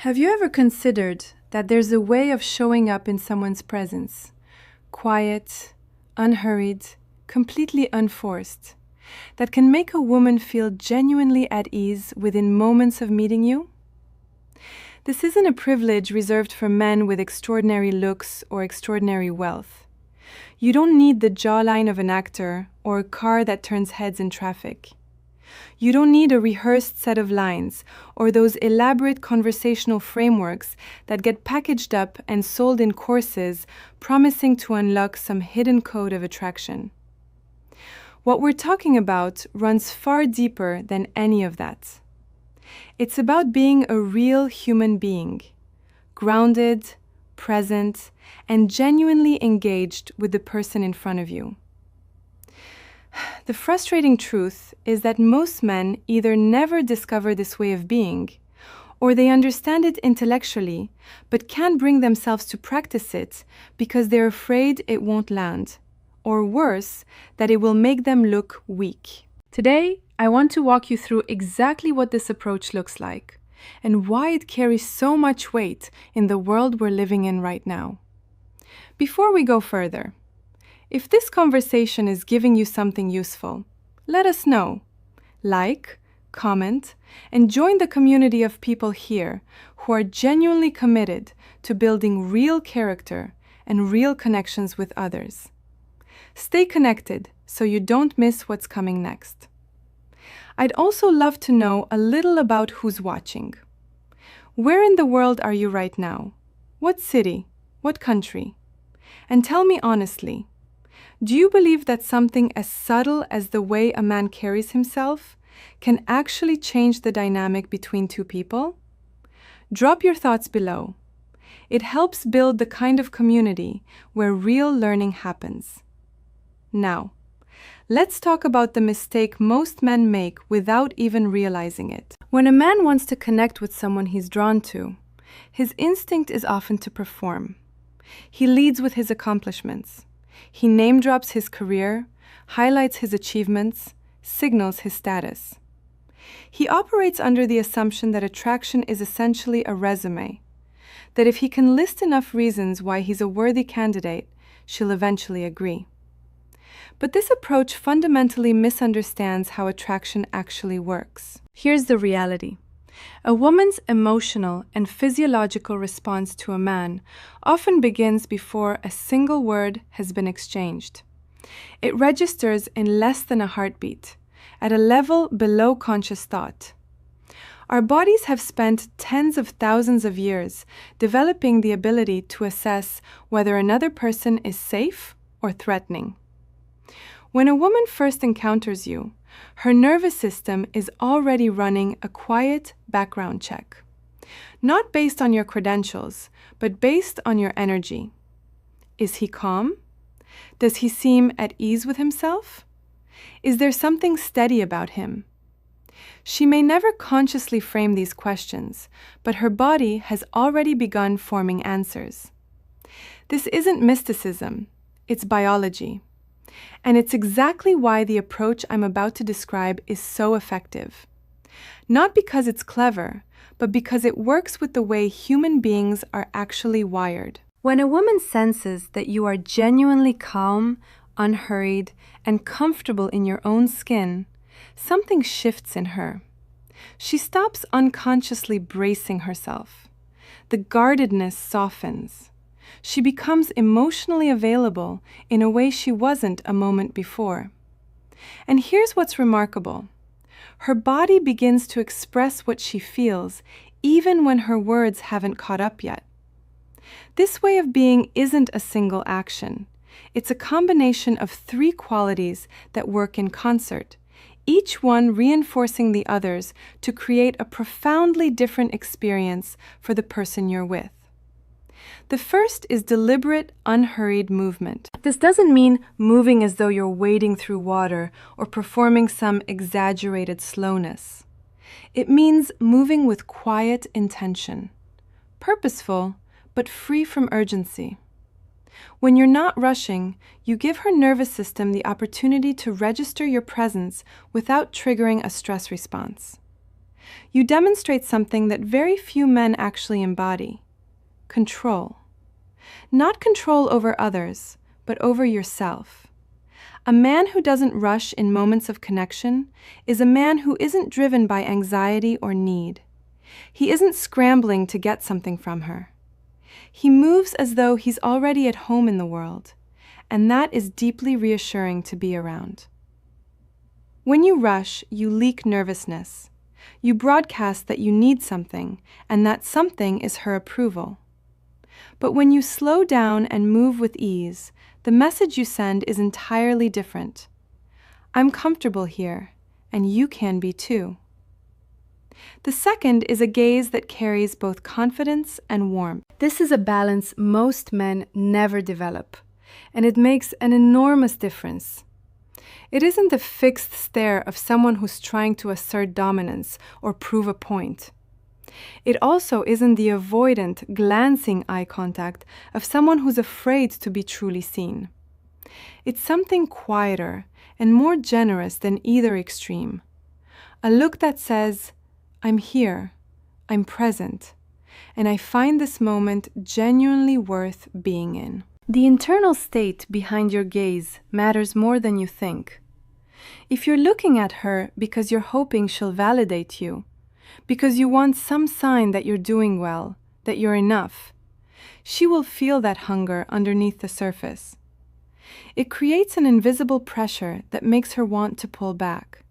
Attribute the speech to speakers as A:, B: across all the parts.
A: Have you ever considered that there's a way of showing up in someone's presence? Quiet, unhurried, completely unforced, that can make a woman feel genuinely at ease within moments of meeting you? This isn't a privilege reserved for men with extraordinary looks or extraordinary wealth. You don't need the jawline of an actor or a car that turns heads in traffic. You don't need a rehearsed set of lines or those elaborate conversational frameworks that get packaged up and sold in courses promising to unlock some hidden code of attraction. What we're talking about runs far deeper than any of that. It's about being a real human being, grounded, present, and genuinely engaged with the person in front of you. The frustrating truth is that most men either never discover this way of being, or they understand it intellectually, but can't bring themselves to practice it because they're afraid it won't land, or worse, that it will make them look weak. Today, I want to walk you through exactly what this approach looks like, and why it carries so much weight in the world we're living in right now. Before we go further, if this conversation is giving you something useful, let us know. Like, comment, and join the community of people here who are genuinely committed to building real character and real connections with others. Stay connected so you don't miss what's coming next. I'd also love to know a little about who's watching. Where in the world are you right now? What city? What country? And tell me honestly, do you believe that something as subtle as the way a man carries himself can actually change the dynamic between two people? Drop your thoughts below. It helps build the kind of community where real learning happens. Now, let's talk about the mistake most men make without even realizing it. When a man wants to connect with someone he's drawn to, his instinct is often to perform. He leads with his accomplishments. He name-drops his career, highlights his achievements, signals his status. He operates under the assumption that attraction is essentially a resume, that if he can list enough reasons why he's a worthy candidate, she'll eventually agree. But this approach fundamentally misunderstands how attraction actually works. Here's the reality. A woman's emotional and physiological response to a man often begins before a single word has been exchanged. It registers in less than a heartbeat, at a level below conscious thought. Our bodies have spent tens of thousands of years developing the ability to assess whether another person is safe or threatening. When a woman first encounters you, her nervous system is already running a quiet background check. Not based on your credentials, but based on your energy. Is he calm? Does he seem at ease with himself? Is there something steady about him? She may never consciously frame these questions, but her body has already begun forming answers. This isn't mysticism, it's biology. And it's exactly why the approach I'm about to describe is so effective. Not because it's clever, but because it works with the way human beings are actually wired. When a woman senses that you are genuinely calm, unhurried, and comfortable in your own skin, something shifts in her. She stops unconsciously bracing herself. The guardedness softens. She becomes emotionally available in a way she wasn't a moment before. And here's what's remarkable. Her body begins to express what she feels, even when her words haven't caught up yet. This way of being isn't a single action. It's a combination of three qualities that work in concert, each one reinforcing the others to create a profoundly different experience for the person you're with. The first is deliberate, unhurried movement. This doesn't mean moving as though you're wading through water or performing some exaggerated slowness. It means moving with quiet intention, purposeful, but free from urgency. When you're not rushing, you give her nervous system the opportunity to register your presence without triggering a stress response. You demonstrate something that very few men actually embody: control. Not control over others, but over yourself. A man who doesn't rush in moments of connection is a man who isn't driven by anxiety or need. He isn't scrambling to get something from her. He moves as though he's already at home in the world, and that is deeply reassuring to be around. When you rush, you leak nervousness. You broadcast that you need something, and that something is her approval. But when you slow down and move with ease, the message you send is entirely different. I'm comfortable here, and you can be too. The second is a gaze that carries both confidence and warmth. This is a balance most men never develop, and it makes an enormous difference. It isn't the fixed stare of someone who's trying to assert dominance or prove a point. It also isn't the avoidant, glancing eye contact of someone who's afraid to be truly seen. It's something quieter and more generous than either extreme. A look that says, I'm here, I'm present, and I find this moment genuinely worth being in. The internal state behind your gaze matters more than you think. If you're looking at her because you're hoping she'll validate you, because you want some sign that you're doing well, that you're enough, she will feel that hunger underneath the surface. It creates an invisible pressure that makes her want to pull back.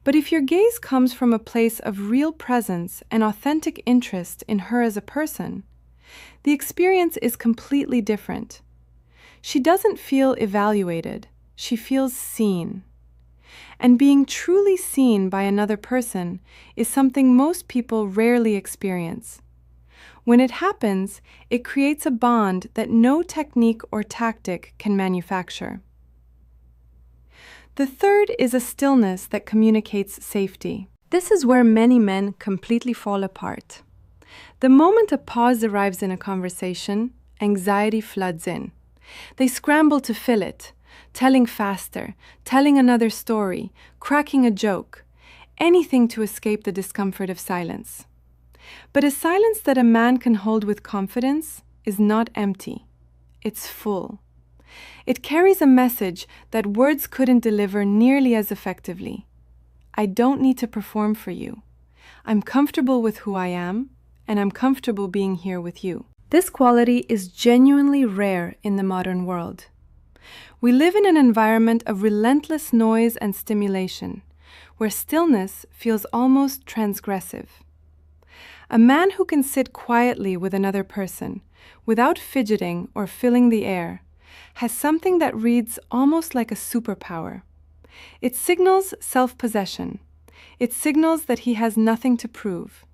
A: But if your gaze comes from a place of real presence and authentic interest in her as a person, the experience is completely different. She doesn't feel evaluated, she feels seen. And being truly seen by another person is something most people rarely experience. When it happens, it creates a bond that no technique or tactic can manufacture. The third is a stillness that communicates safety. This is where many men completely fall apart. The moment a pause arrives in a conversation, anxiety floods in. They scramble to fill it, telling faster, telling another story, cracking a joke, anything to escape the discomfort of silence. But a silence that a man can hold with confidence is not empty. It's full. It carries a message that words couldn't deliver nearly as effectively. I don't need to perform for you. I'm comfortable with who I am, and I'm comfortable being here with you. This quality is genuinely rare in the modern world. We live in an environment of relentless noise and stimulation, where stillness feels almost transgressive. A man who can sit quietly with another person, without fidgeting or filling the air, has something that reads almost like a superpower. It signals self-possession. It signals that he has nothing to prove.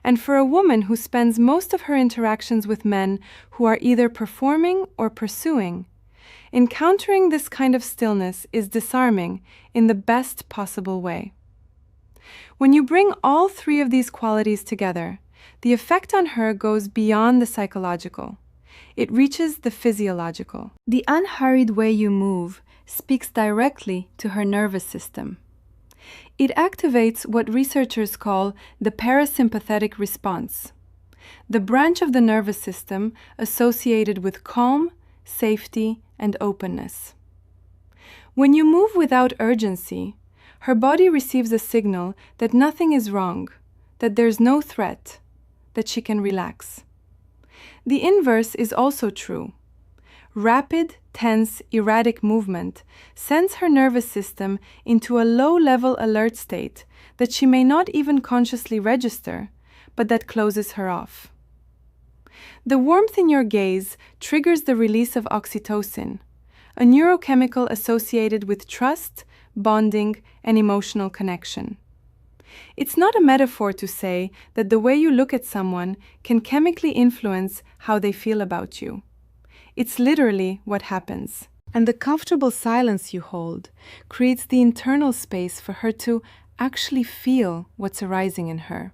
A: And for a woman who spends most of her interactions with men who are either performing or pursuing, encountering this kind of stillness is disarming in the best possible way. When you bring all three of these qualities together, the effect on her goes beyond the psychological. It reaches the physiological. The unhurried way you move speaks directly to her nervous system. It activates what researchers call the parasympathetic response, the branch of the nervous system associated with calm, safety, and openness. When you move without urgency, her body receives a signal that nothing is wrong, that there's no threat, that she can relax. The inverse is also true. Rapid, tense, erratic movement sends her nervous system into a low-level alert state that she may not even consciously register, but that closes her off. The warmth in your gaze triggers the release of oxytocin, a neurochemical associated with trust, bonding, and emotional connection. It's not a metaphor to say that the way you look at someone can chemically influence how they feel about you. It's literally what happens. And the comfortable silence you hold creates the internal space for her to actually feel what's arising in her,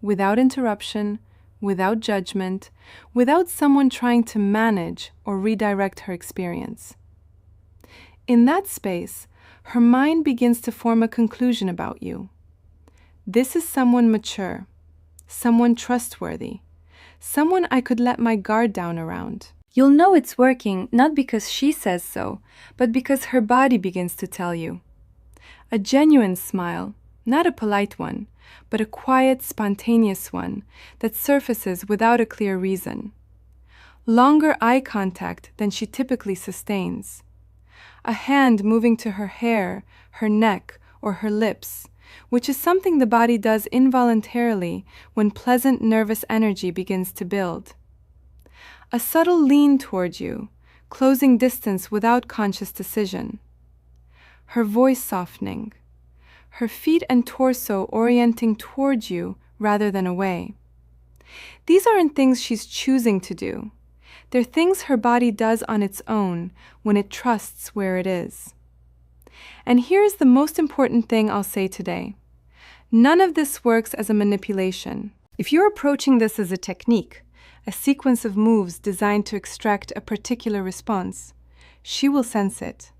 A: without interruption, without judgment, without someone trying to manage or redirect her experience. In that space, her mind begins to form a conclusion about you. This is someone mature, someone trustworthy, someone I could let my guard down around. You'll know it's working not because she says so, but because her body begins to tell you. A genuine smile, not a polite one, but a quiet, spontaneous one that surfaces without a clear reason. Longer eye contact than she typically sustains. A hand moving to her hair, her neck, or her lips, which is something the body does involuntarily when pleasant nervous energy begins to build. A subtle lean toward you, closing distance without conscious decision. Her voice softening. Her feet and torso orienting toward you rather than away. These aren't things she's choosing to do. They're things her body does on its own when it trusts where it is. And here's the most important thing I'll say today. None of this works as a manipulation. If you're approaching this as a technique, a sequence of moves designed to extract a particular response, she will sense it.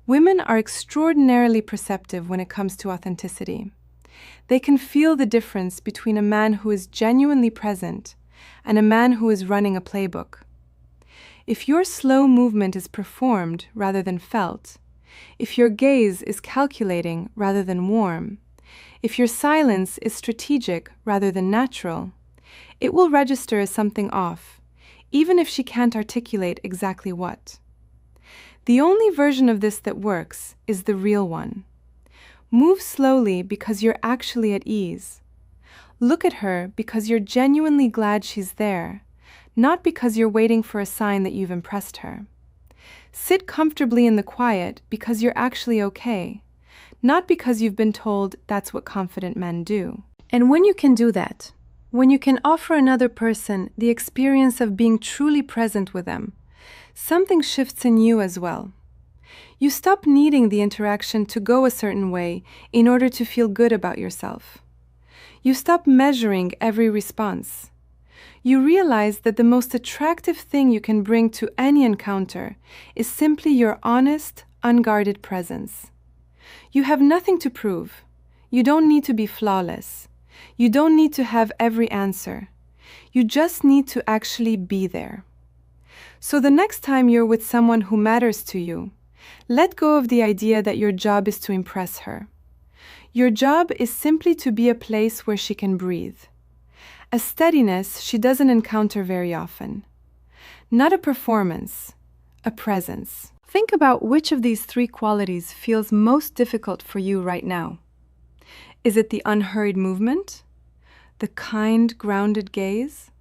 A: Women are extraordinarily perceptive when it comes to authenticity. They can feel the difference between a man who is genuinely present and a man who is running a playbook. If your slow movement is performed rather than felt, if your gaze is calculating rather than warm, if your silence is strategic rather than natural, it will register as something off, even if she can't articulate exactly what. The only version of this that works is the real one. Move slowly because you're actually at ease. Look at her because you're genuinely glad she's there, not because you're waiting for a sign that you've impressed her. Sit comfortably in the quiet because you're actually okay, not because you've been told that's what confident men do. And when you can do that, when you can offer another person the experience of being truly present with them, something shifts in you as well. You stop needing the interaction to go a certain way in order to feel good about yourself. You stop measuring every response. You realize that the most attractive thing you can bring to any encounter is simply your honest, unguarded presence. You have nothing to prove. You don't need to be flawless. You don't need to have every answer. You just need to actually be there. So the next time you're with someone who matters to you, let go of the idea that your job is to impress her. Your job is simply to be a place where she can breathe. A steadiness she doesn't encounter very often. Not a performance, a presence. Think about which of these three qualities feels most difficult for you right now. Is it the unhurried movement? The kind, grounded gaze?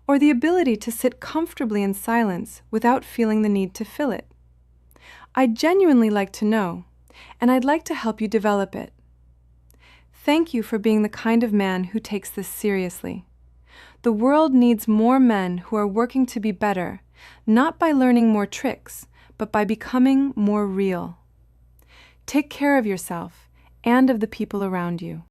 A: Or the ability to sit comfortably in silence without feeling the need to fill it? I'd genuinely like to know, and I'd like to help you develop it. Thank you for being the kind of man who takes this seriously. The world needs more men who are working to be better, not by learning more tricks, but by becoming more real. Take care of yourself and of the people around you.